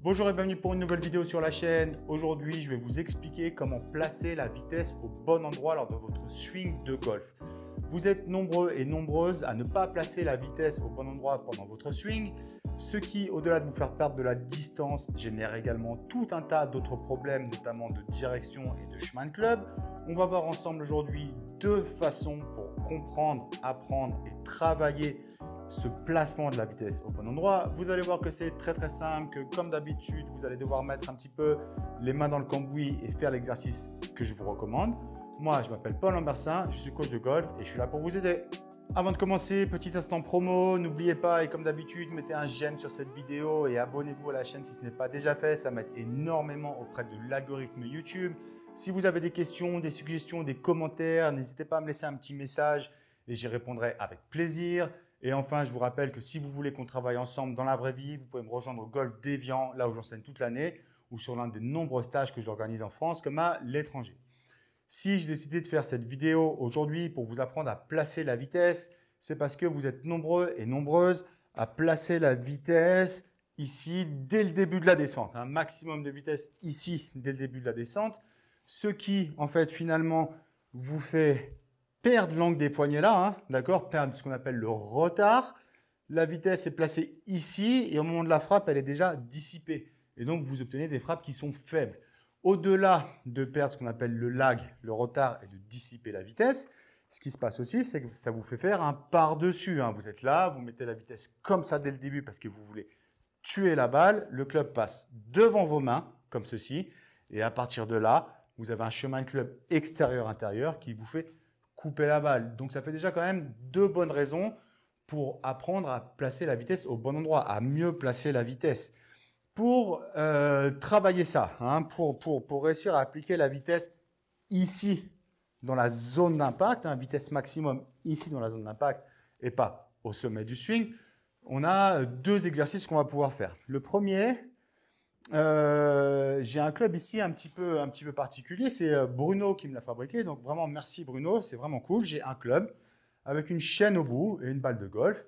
Bonjour et bienvenue pour une nouvelle vidéo sur la chaîne. Aujourd'hui, je vais vous expliquer comment placer la vitesse au bon endroit lors de votre swing de golf. Vous êtes nombreux et nombreuses à ne pas placer la vitesse au bon endroit pendant votre swing, ce qui, au-delà de vous faire perdre de la distance, génère également tout un tas d'autres problèmes, notamment de direction et de chemin de club. On va voir ensemble aujourd'hui deux façons pour comprendre, apprendre et travailler ce placement de la vitesse au bon endroit. Vous allez voir que c'est très simple, que comme d'habitude, vous allez devoir mettre un petit peu les mains dans le cambouis et faire l'exercice que je vous recommande. Moi, je m'appelle Paul Lambersin, je suis coach de golf et je suis là pour vous aider. Avant de commencer, petit instant promo, n'oubliez pas et comme d'habitude, mettez un j'aime sur cette vidéo et abonnez-vous à la chaîne si ce n'est pas déjà fait. Ça m'aide énormément auprès de l'algorithme YouTube. Si vous avez des questions, des suggestions, des commentaires, n'hésitez pas à me laisser un petit message et j'y répondrai avec plaisir. Et enfin, je vous rappelle que si vous voulez qu'on travaille ensemble dans la vraie vie, vous pouvez me rejoindre au Golf d'Évian, là où j'enseigne toute l'année, ou sur l'un des nombreux stages que j'organise en France comme à l'étranger. Si j'ai décidé de faire cette vidéo aujourd'hui pour vous apprendre à placer la vitesse, c'est parce que vous êtes nombreux et nombreuses à placer la vitesse ici dès le début de la descente. Un maximum de vitesse ici dès le début de la descente, ce qui en fait finalement vous fait perdre l'angle des poignets là, hein, d'accord, perdre ce qu'on appelle le retard. La vitesse est placée ici et au moment de la frappe, elle est déjà dissipée. Et donc, vous obtenez des frappes qui sont faibles. Au-delà de perdre ce qu'on appelle le lag, le retard et de dissiper la vitesse, ce qui se passe aussi, c'est que ça vous fait faire un par-dessus. Hein. Vous êtes là, vous mettez la vitesse comme ça dès le début parce que vous voulez tuer la balle. Le club passe devant vos mains, comme ceci. Et à partir de là, vous avez un chemin de club extérieur-intérieur qui vous fait couper la balle. Donc, ça fait déjà quand même deux bonnes raisons pour apprendre à placer la vitesse au bon endroit, à mieux placer la vitesse. Pour travailler ça, hein, pour réussir à appliquer la vitesse ici dans la zone d'impact, hein, vitesse maximum ici dans la zone d'impact et pas au sommet du swing, on a deux exercices qu'on va pouvoir faire. Le premier, j'ai un club ici un petit peu particulier, c'est Bruno qui me l'a fabriqué, donc vraiment merci Bruno, c'est vraiment cool. J'ai un club avec une chaîne au bout et une balle de golf.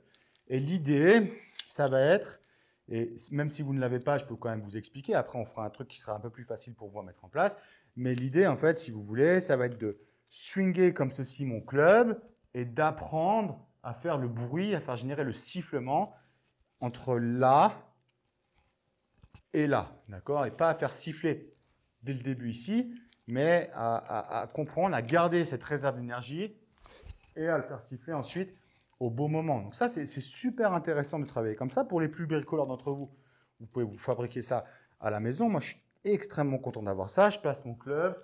Et l'idée, ça va être, et même si vous ne l'avez pas, je peux quand même vous expliquer, après on fera un truc qui sera un peu plus facile pour vous à mettre en place, mais l'idée en fait, si vous voulez, ça va être de swinger comme ceci mon club et d'apprendre à faire le bruit, à faire générer le sifflement entre là et là, d'accord? Et pas à faire siffler dès le début ici, mais à comprendre, à garder cette réserve d'énergie et à le faire siffler ensuite au bon moment. Donc ça, c'est super intéressant de travailler comme ça. Pour les plus bricoleurs d'entre vous, vous pouvez vous fabriquer ça à la maison. Moi, je suis extrêmement content d'avoir ça. Je place mon club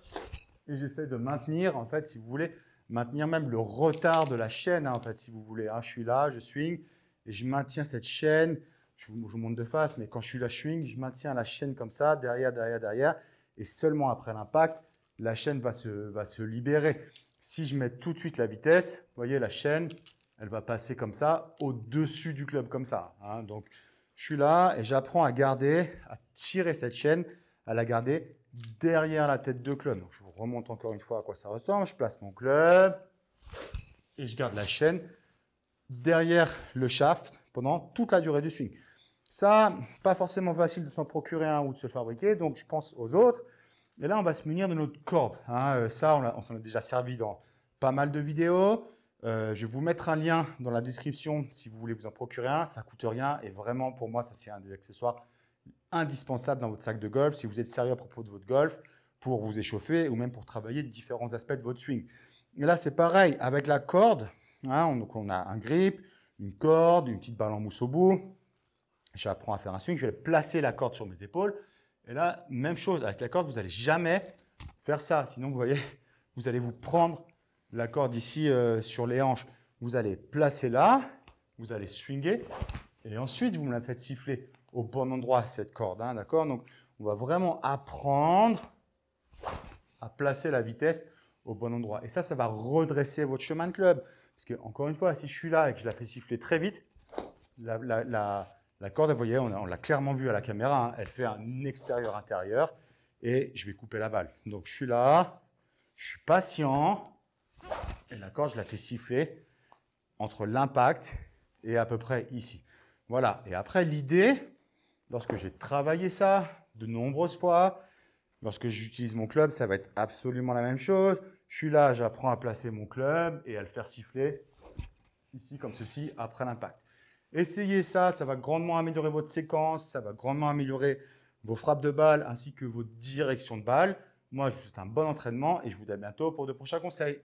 et j'essaie de maintenir, en fait, si vous voulez, maintenir même le retard de la chaîne, hein, en fait, si vous voulez. Hein. Je suis là, je swing et je maintiens cette chaîne. Je vous montre de face, mais quand je suis là, je swing, je maintiens la chaîne comme ça, derrière. Et seulement après l'impact, la chaîne va se libérer. Si je mets tout de suite la vitesse, vous voyez, la chaîne, elle va passer comme ça, au-dessus du club, comme ça. Hein. Donc, je suis là et j'apprends à garder, à tirer cette chaîne, à la garder derrière la tête de club. Donc, je vous remonte encore une fois à quoi ça ressemble. Je place mon club et je garde la chaîne derrière le shaft pendant toute la durée du swing. Ça, pas forcément facile de s'en procurer un ou de se le fabriquer, donc je pense aux autres. Et là, on va se munir de notre corde. Hein. Ça, on s'en a déjà servi dans pas mal de vidéos. Je vais vous mettre un lien dans la description si vous voulez vous en procurer un. Ça ne coûte rien et vraiment, pour moi, ça c'est un des accessoires indispensables dans votre sac de golf si vous êtes sérieux à propos de votre golf pour vous échauffer ou même pour travailler différents aspects de votre swing. Et là, c'est pareil avec la corde. Hein, donc, on a un grip, une corde, une petite balle en mousse au bout. J'apprends à faire un swing, je vais placer la corde sur mes épaules. Et là, même chose, avec la corde, vous n'allez jamais faire ça. Sinon, vous voyez, vous allez vous prendre la corde ici sur les hanches. Vous allez placer là, vous allez swinger. Et ensuite, vous me la faites siffler au bon endroit, cette corde. Hein, d'accord? Donc, on va vraiment apprendre à placer la vitesse au bon endroit. Et ça va redresser votre chemin de club. Parce que, encore une fois, si je suis là et que je la fais siffler très vite, la corde, vous voyez, on l'a clairement vu à la caméra, hein, elle fait un extérieur-intérieur et je vais couper la balle. Donc, je suis là, je suis patient et la corde, je la fais siffler entre l'impact et à peu près ici. Voilà. Et après, l'idée, lorsque j'ai travaillé ça de nombreuses fois, lorsque j'utilise mon club, ça va être absolument la même chose. Je suis là, j'apprends à placer mon club et à le faire siffler ici comme ceci après l'impact. Essayez ça, ça va grandement améliorer votre séquence, ça va grandement améliorer vos frappes de balle ainsi que vos directions de balle. Moi, je vous souhaite un bon entraînement et je vous dis à bientôt pour de prochains conseils.